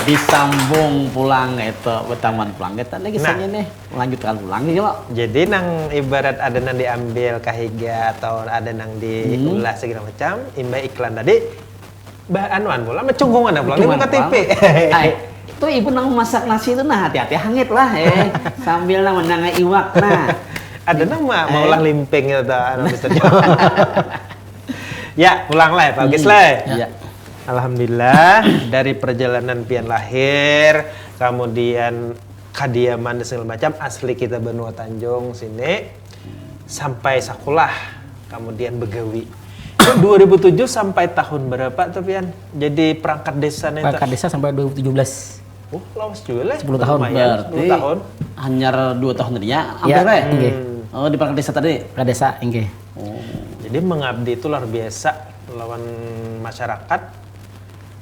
Disambung pulang itu betaman pulang kita lagi kisahnya nih melanjutkan pulang nih lo. Jadi nang ibarat ada nang diambil kahiga atau ada nang diulah segala macam imba iklan tadi anuan pula mencungkungan pulang di muka TV. Itu ibu nang masak nasi itu nah hati-hati hangit lah sambil nang menangai iwak nah. Ada nama mau ulang limping gitu anu Mister Jo. Ya, pulang lah Pak Gis lah. Ya. Alhamdulillah dari perjalanan pian lahir, kemudian kediaman dan segala macam asli kita benua Tanjung sini sampai sekolah, kemudian begawi. Itu 2007 sampai tahun berapa tuh pian? Jadi perangkat desa nih. Perangkat desa sampai 2017. Oh, lawas juga lah. 10 tahun Berarti 10 tahun. hanya 2 tahun tadinya. Ya, Hampir Oh, di perangkat desa tadi. Perangkat desa inggih. Jadi mengabdi itu luar biasa lawan masyarakat.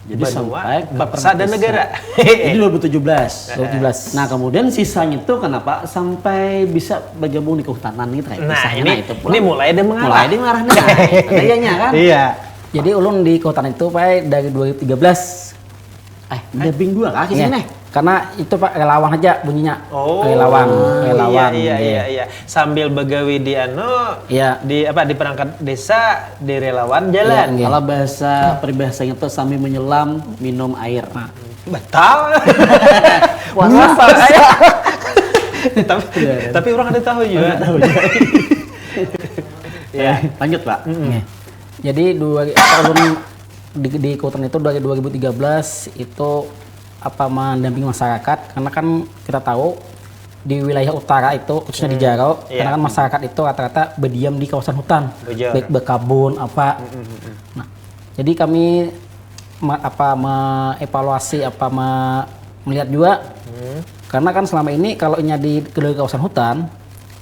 Jadi Benua, sampai bangsa dan negara. Ini 2017. 2017. Nah, kemudian sisanya itu kenapa sampai bisa bergabung di kehutanan gitu kayak Nah, kisahnya ini mulai ada mengarah. Mulai dia mengarah nih. Kayaknya kan? Iya. Jadi ulun di kehutanan itu Pak dari 2013. Dabbing dua kaki sini nih. Karena itu Pak relawan aja bunyinya. Oh, relawan. Iya. Sambil begawi di Iya. di perangkat desa, di relawan jalan. Iya. Kalau bahasa peribahasanya itu sambil menyelam minum air. Nah, Betul. puasa. tapi orang ada tahu juga. Ya, lanjut Pak. Iya. Jadi ulun di kehutanan itu dari 2013 itu mendampingi masyarakat karena kan kita tahu di wilayah utara itu khususnya di Jaro karena kan masyarakat itu rata-rata berdiam di kawasan hutan baik berkebun nah jadi kami mengevaluasi melihat juga karena kan selama ini kalau di kawasan hutan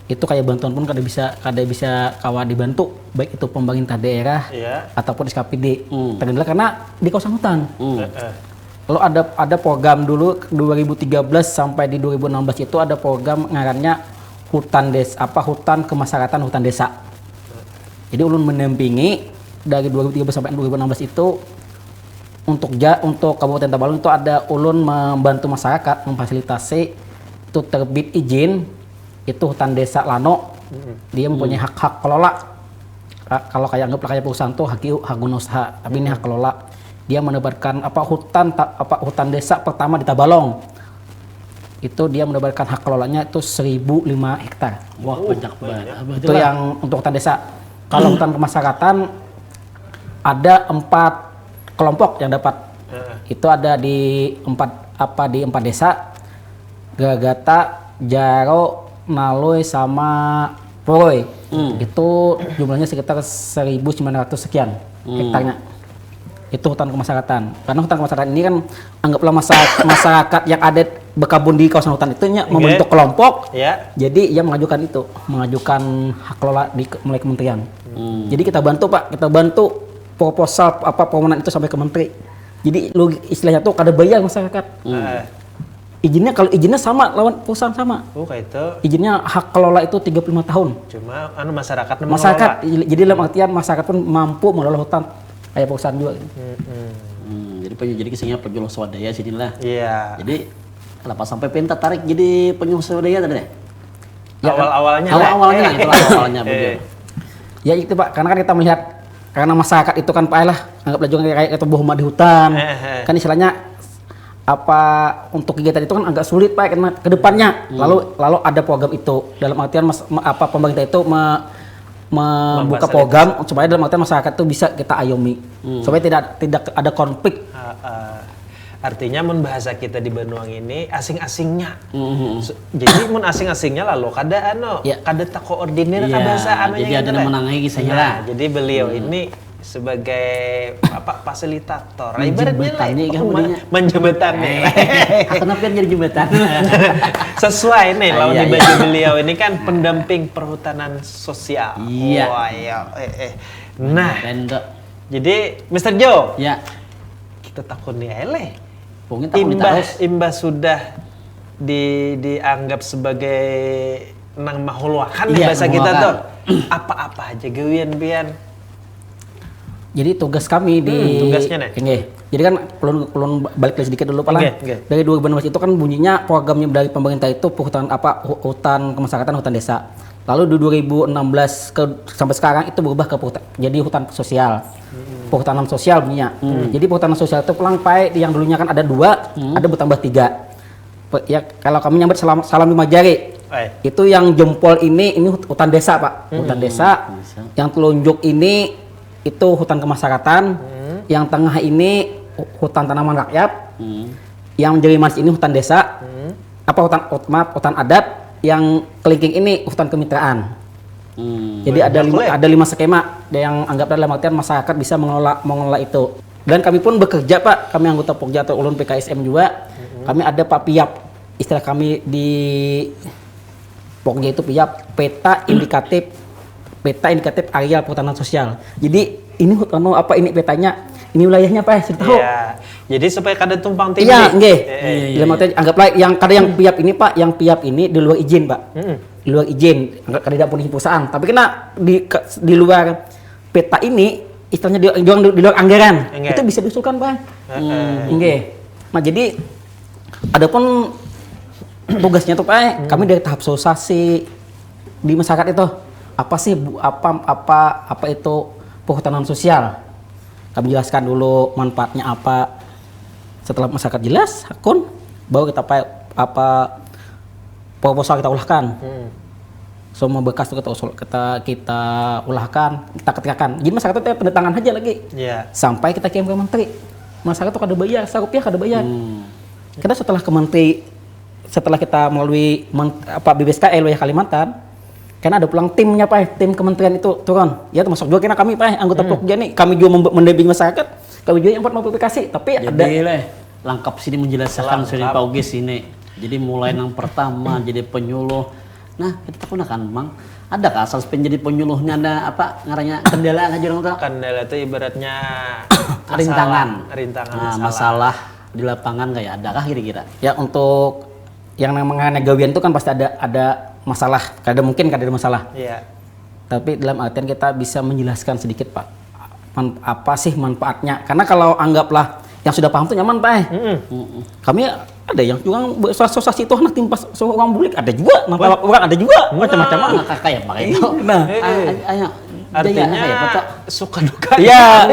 itu kayak bantuan pun kada bisa kawa dibantu baik itu pemerintah daerah ataupun SKPD tergendala karena di kawasan hutan. Lalu ada program dulu 2013 sampai di 2016 itu ada program ngarannya hutan kemasyarakatan hutan desa. Jadi ulun mendampingi dari 2013 sampai 2016 itu untuk Kabupaten Tabalong itu ada ulun membantu masyarakat memfasilitasi itu terbit izin itu hutan desa Lano. Dia mempunyai hak kelola. Kalau anggaplah kayak perusahaan tuh hak guna usaha, tapi ini hak kelola. Dia mendapatkan hutan desa pertama di Tabalong. Itu dia mendapatkan hak kelolanya itu 1.005 hektar. Wah, banyak banget. Itu yang untuk hutan desa. Kalau hutan kemasyarakatan ada 4 kelompok yang dapat. Itu ada di 4 desa. Gagata, Jaro, Naloy sama Poroy. Itu jumlahnya sekitar 1.900 sekian hektarnya. Itu hutan kemasyarakatan. Karena hutan kemasyarakatan ini kan anggaplah masyarakat yang ada berkebun di kawasan hutan itu membentuk kelompok. Jadi ia mengajukan hak kelola mulai kementerian. Jadi kita bantu Pak, proposal permohonan itu sampai ke menteri. Jadi istilahnya tuh kada bayar masyarakat. Izinnya sama lawan perusahaan sama. Oh, kayak itu. Izinnya hak kelola itu 35 tahun. Cuma masyarakat jadi dalam artian masyarakat pun mampu mengelola hutan kayak perusahaan juga. Jadi kisahnya penjual swadaya sinilah. Iya. Jadi kenapa sampai pengen tertarik jadi penjual swadaya tadi deh? Ya, awalnya betul. Ya itu Pak, karena kan kita melihat karena masyarakat itu kan Pak lah anggaplah juga kayak itu bohong di hutan. Kan istilahnya untuk kegiatan itu kan agak sulit Pak karena kedepannya. Lalu ada program itu dalam artian pemerintah itu membuka program supaya dalam artian masyarakat itu bisa kita ayomi supaya tidak ada konflik. Artinya bahasa kita di Benuang ini asing-asingnya. Jadi asing-asingnya lalu kada tak koordinir ka bahasa jadi ada yang menangai kisahnya lah. Jadi beliau ini sebagai fasilitator. Ibaratnya menjembatan nih. Kenapa jadi jembatan? Sesuai nih lawan di baju beliau ini kan pendamping perhutanan sosial. Iya. Nah, jadi Mr. Jo. Ya. Kita takut nih Imbas sudah dianggap sebagai mahulwakan bahasa kita tuh. Apa-apa aja gawian pian. Jadi tugas kami di tugasnya nih. Nggih. Jadi kan ulun balik lagi sedikit dulu Pak lah. Nggih. Dari 2016 itu kan bunyinya programnya dari pemerintah itu hutan hutan kemasyarakatan, hutan desa. Lalu di 2016 sampai sekarang itu berubah ke jadi hutan sosial. Perhutanan sosial bunyinya. Jadi perhutanan sosial itu pulang Pak yang dulunya kan ada 2, ada bertambah 3. Ya kalau kami nyambut salam 5 jari. Itu yang jempol ini hutan desa Pak. Hutan desa. Yang telunjuk ini itu hutan kemasyarakatan. Yang tengah ini hutan tanaman rakyat. Yang menjadi manis ini hutan desa. Hutan adat. Yang kelingking ini hutan kemitraan. Jadi ada 5 skema yang anggap dalam artian masyarakat bisa mengelola itu. Dan kami pun bekerja Pak, kami anggota Pokja atau ulun PKSM juga. Kami ada Pak PIAP, istilah kami di Pokja itu PIAP, peta indikatif areal perhutanan sosial. Jadi ini ini petanya, ini wilayahnya Pak, saya tahu. Iya. Jadi supaya kada tumpang tindih. Iya, nggih. Dalam artian anggaplah yang PIAP ini Pak, yang PIAP ini di luar izin Pak. Di luar izin, nggak tidak punya perusahaan. Tapi kena di luar peta ini, istilahnya di luar anggaran, itu bisa diusulkan Pak. Nggih. Nah jadi, adapun tugasnya tuh Pak, kami dari tahap sosialisasi di masyarakat itu apa sih apa itu perhutanan sosial? Kami jelaskan dulu manfaatnya apa. Setelah masyarakat jelas, akun, baru kita proposal kita ulahkan. Semua bekas itu kita ulahkan, kita ketikkan. Jadi masyarakat itu tanda tangan aja lagi. Sampai kita kirim ke menteri. Masyarakat itu kada bayar, rupiah kada bayar. Kita setelah ke menteri, setelah kita melalui BBSKL wilayah Kalimantan, karena ada pulang timnya Pak, tim kementerian itu turun. Ya termasuk juga kena kami Pak, anggota Pokja nih, kami juga mendampingi masyarakat. Kami juga yang buat modifikasi, tapi jadi lengkap sini menjelaskan dari Pak Ugis ini. Jadi mulai yang pertama jadi penyuluh. Nah, kita gunakan Mang. Adakah asal menjadi penyuluhnya ada apa ngarannya kendala aja dong tuh? Kendala itu ibaratnya rintangan masalah di lapangan kayak adakah kira-kira? Ya untuk yang namanya gawian itu kan pasti ada masalah. Kada ada masalah. Iya. Tapi dalam artian kita bisa menjelaskan sedikit Pak. Apa sih manfaatnya? Karena kalau anggaplah yang sudah paham tuh nyaman Pak. Kami ada yang juga sosialisasi itu anak timpas seorang bulik ada juga, orang ada juga macam-macam. Anak kakak ya Pak itu. Nah, ayo. Artinya suka duka. Iya.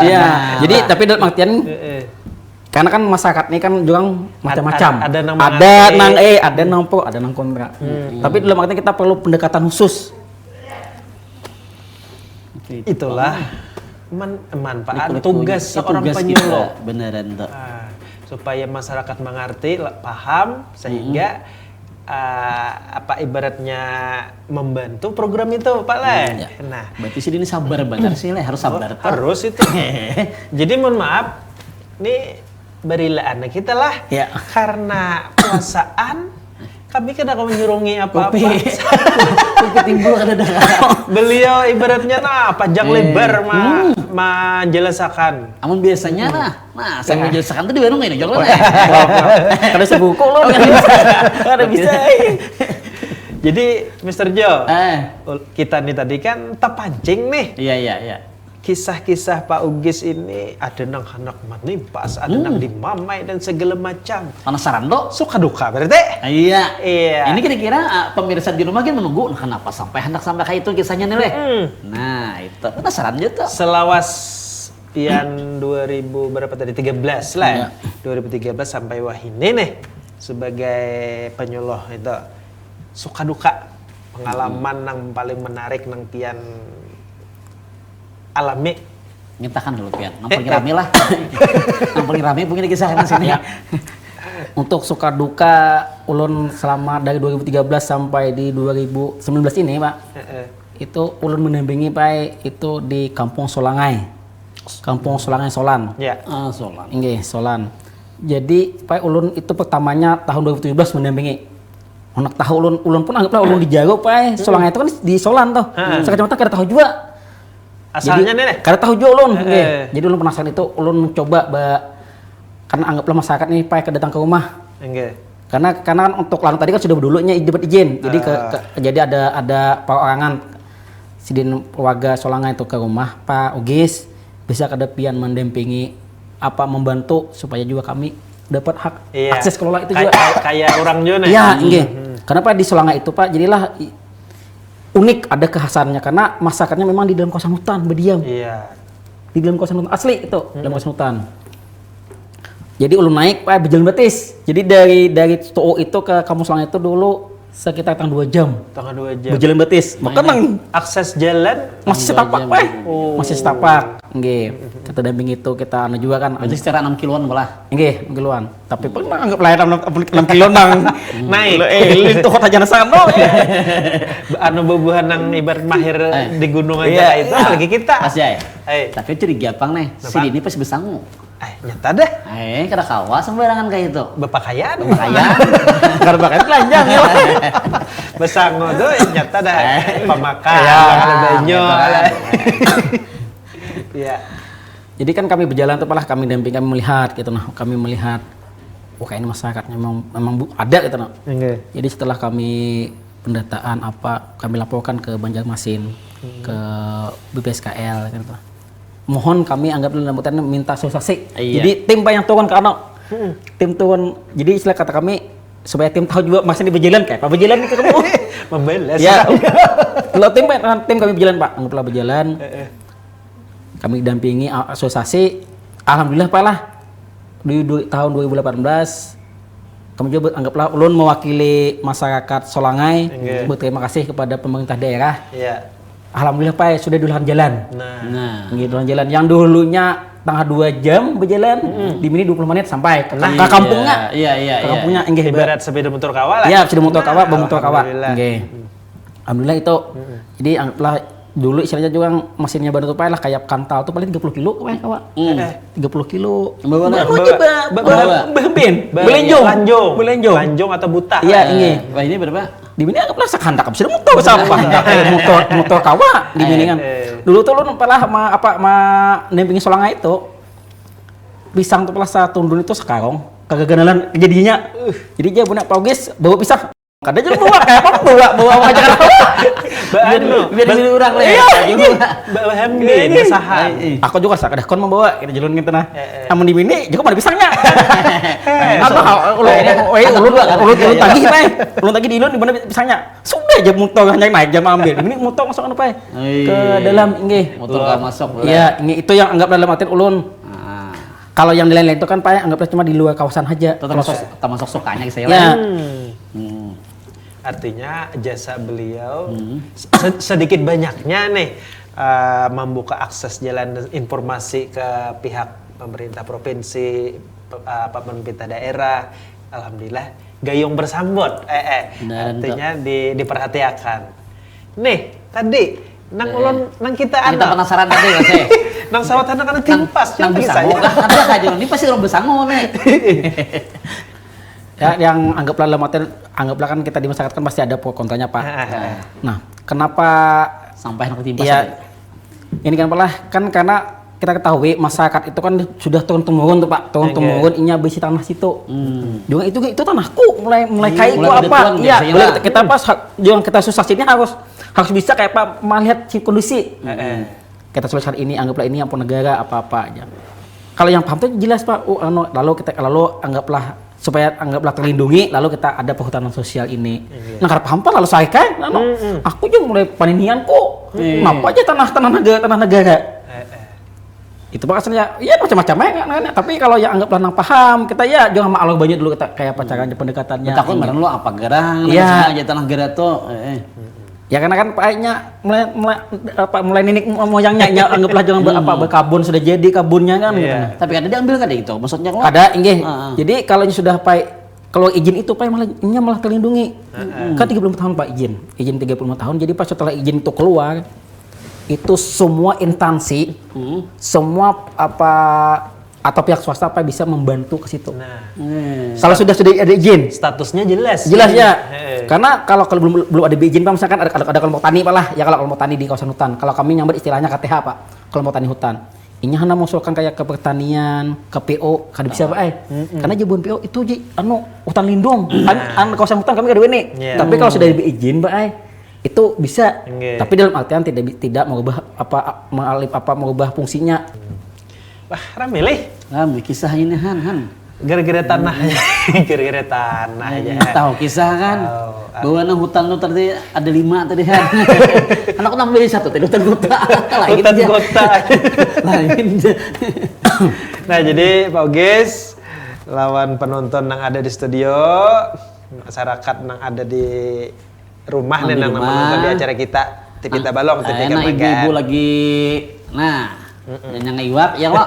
Iya. Jadi tapi dalam artian karena kan masyarakat ini kan juga macam-macam. Ada nang pro, ada nang kontra. Tapi dalam artian kita perlu pendekatan khusus. Itulah manfaat tugas seorang penyuluh. Beneran tuh. Supaya masyarakat mengerti, paham sehingga ibaratnya membantu program itu Pak Le. Nah, berarti sih ini sabar benar sih Le, harus sabar. Harus itu. Jadi mohon maaf, ini berilah anak kita lah. Karena puasaan kami kena menyurungi apa-apa. Kopi timbul kada ada. Beliau ibaratnya panjang lebar menjelaskan. Amun biasanya saya menjelaskan tuh di warung ini jauh lah. Kada sebuku loh. Kada bisa. Jadi Mr. Jo, kita nih tadi kan terpancing nih. Iya. Kisah-kisah Pak Ugis ini ada nang anak manimpas, ada nang dimamai dan segala macam. Penasaran dok? Suka duka berarti? Iya. Ini kira-kira pemirsa di rumah kan menunggu kenapa sampai hendak sampai kayak itu kisahnya nih Le. Nah itu penasaran aja tuh. Selawas pian 2000 berapa tadi 13 lah. 2013 sampai wahini nih sebagai penyuluh itu suka duka pengalaman yang paling menarik nang pian alami. Mintakan dulu pian, nang paling rame lah. Nang paling rame punya kisah di sini. Untuk suka duka ulun selama dari 2013 sampai di 2019 ini Pak. Itu ulun mendampingi Pak itu di Kampung Solangai. Kampung Solangai Solan. Solan. Nggih, Solan. Jadi Pak ulun itu pertamanya tahun 2017 mendampingi. Anak tahu ulun pun anggaplah ulun dijago Pak. Solangai itu kan di Solan tuh. Sekecamatan kada tahu juga. Asalnya nih? Kada tahu juga ulun. Jadi ulun penasaran itu ulun mencoba karena anggaplah masyarakat nih Pak datang ke rumah. Karena kan untuk lahan tadi kan sudah dulunya dapat izin. Jadi jadi ada perorangan sidin warga Solangai itu ke rumah Pak Ugis. bisa kedepian mendampingi apa membantu supaya juga kami dapat hak Iya. akses kelola itu juga. Kayak orang Jona. Iya, nggih. Kenapa di Solanga itu Pak jadilah unik ada kekhasannya karena masyarakatnya memang di dalam kawasan hutan berdiam. Iya. Di dalam kawasan hutan asli itu, dalam kawasan hutan. Jadi ulun naik Pak berjalan betis. Jadi dari Too itu ke Kampung Solanga itu dulu sekitar 2 jam. Tengah 2 jam. Berjalan betis. Maka nang Akses jalan masih setapak Pak. Masih setapak. Nggih. Kita damping itu kita anu juga kan. Berarti secara 6 kiloan malah. Nggih, 6 kiloan. Tapi pernah anggap lah 6 kilo nang naik. itu kota jana sana. Anu bubuhan nang ibarat mahir di gunung aja Iya. itu lagi kita. Mas Jai. Eh, Tapi curiga pang nih, si Dini pas besangu. nyata dah. Kada kawa sembarangan kayak itu. Bepakaian. Kaya. Karena bakal telanjang ya. Besango tuh nyata dah. Pemakan. Ya. Ada banyo. Iya. Jadi kan kami berjalan tuh malah kami damping kami melihat gitu nah. Kami melihat kayaknya masyarakatnya memang ada gitu nah. Jadi setelah kami pendataan apa kami laporkan ke Banjarmasin, ke BPSKL gitu. Mohon kami anggap dalam putusan minta sosialisasi. Iya. Jadi tim Pak yang turun karena tim turun. Jadi istilah kata kami supaya tim tahu juga masih di berjalan kayak Pak berjalan nih ketemu. Membalas. Ya. Kalau tim kami berjalan Pak, anggaplah berjalan. Kami dampingi asosiasi. Alhamdulillah Pak lah di tahun 2018 kami juga anggaplah ulun mewakili masyarakat Solangai berterima kasih kepada pemerintah daerah. Iya. Alhamdulillah Pak sudah duluan jalan. Nah. Duluan jalan yang dulunya tengah 2 jam berjalan di mini 20 menit sampai ke kampungnya. Iya. Ke kampungnya enggih Ibarat sepeda motor kawal lah. Iya, sepeda motor kawal, bermotor kawal. Alhamdulillah. Nggih. Alhamdulillah itu. Jadi anggaplah dulu istilahnya juga mesinnya baru tuh Pak lah kayak kantal tuh paling 30 kilo kawal. 30 kilo. Bawa Lanjong atau buta. Iya, ini. Wah, ini berapa? Di sini anggaplah sekandak sudah motor sampah. motor kawal di sini kan. Dulu tuh lu pernah nempingin Solanga itu. Pisang tuh pernah satu tundun itu sekarang kagak genalan jadinya. Jadi dia punya Paugis bawa pisang. Kadang jadi bawa kayak apa bawa aja Biar diri orang lah. Bawa hembe, besahan. Aku juga sakit kon membawa kita jalan gitu nah. Amun di mini juga ada pisangnya. Apa ulun tagih Pak. Ulun tagih di ilun di mana pisangnya. Sudah aja motor hanya naik jam ambil. Ini motor masuk anu Pak. Ke dalam nggih. Motor enggak masuk. Iya, ini itu yang anggap dalam artian ulun. Kalau yang lain-lain itu kan Pak anggaplah cuma di luar kawasan aja. Termasuk sukanya saya Ya. Artinya jasa beliau sedikit banyaknya nih membuka akses jalan dan informasi ke pihak pemerintah provinsi, pemerintah daerah. Alhamdulillah gayung bersambut. Artinya diperhatikan. Nih tadi nang ulun nang kita Kita penasaran tadi Mas. nang sawat anak timpas nang besangu. Ada aja ini pasti orang besangu nih. Ya, yang anggaplah dalam artian anggaplah kan kita di masyarakat kan pasti ada pro kontranya Pak. Nah, kenapa Sampai nak timpas. ya ini kan karena kita ketahui masyarakat itu kan sudah turun-temurun tuh Pak, turun-temurun inya besi tanah situ. Juga itu tanahku mulai kaiku apa? Iya, kita pas jangan kita susah sini harus bisa kayak Pak melihat kondisi. Kita tuliskan ini anggaplah ini ampun negara apa-apa aja. Kalau yang paham tuh jelas Pak. Lalu anggaplah supaya anggaplah terlindungi lalu kita ada perhutanan sosial ini. Nah karena paham lalu saya kan, aku juga mulai paninian kok. Kenapa aja tanah negara. Itu Pak asalnya ya macam-macam ya. Tapi kalau yang anggaplah nang paham kita ya jangan maklum banyak dulu kita kayak pacaran pendekatannya. Takut barang lu apa gerang Iya. aja tanah gera tuh. Ya karena kan Paknya mulai ninik moyangnya anggaplah jangan berkabun sudah jadi kabunnya kan gitu. Tapi kan dia ambil kan itu maksudnya kok. Ada inggih. Jadi kalau sudah kalau izin itu malah terlindungi. Kan 35 tahun Pak izin 35 tahun. Jadi pas setelah izin itu keluar itu semua instansi semua atau pihak swasta bisa membantu ke situ. Kalau sudah ada izin, Statusnya jelas. jelas ya. Karena kalau belum ada izin Pak, misalkan ada kelompok tani Pak lah, ya kalau kelompok tani di kawasan hutan. Kalau kami nyambat istilahnya KTH Pak, kelompok tani hutan. Ini hanya mengusulkan kayak ke pertanian, ke PO, kada bisa Pak Karena jebon PO itu hutan lindung. Kan kawasan hutan kami kada ini. Tapi kalau sudah izin Pak itu bisa. Tapi dalam artian tidak mengubah mengubah fungsinya. Wah, rame leh. Rame kisah ini Han. Gara-gara tanahnya. Gara-gara tanah aja. Tahu kisah kan? Tahu. Bahwa hutan lu tadi ada 5 tadi Han. Anak nambah 1 tadi hutan kota. Hutan kota. Lain. Nah, jadi Pak Ogis lawan penonton yang ada di studio, masyarakat yang ada di rumah nih yang menonton di acara kita Tipita Balong, Tipita Nah, ibu-ibu lagi dan yang iwap ya lo.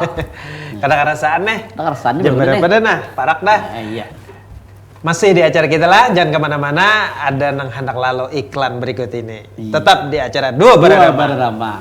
Kadang rasaan nih. Rasanya Jam berapa dah nah? Parak dah. Iya. Masih di acara kita lah, jangan kemana-mana. Ada nang hendak lalu iklan berikut ini. Tetap di acara Dua Bararama.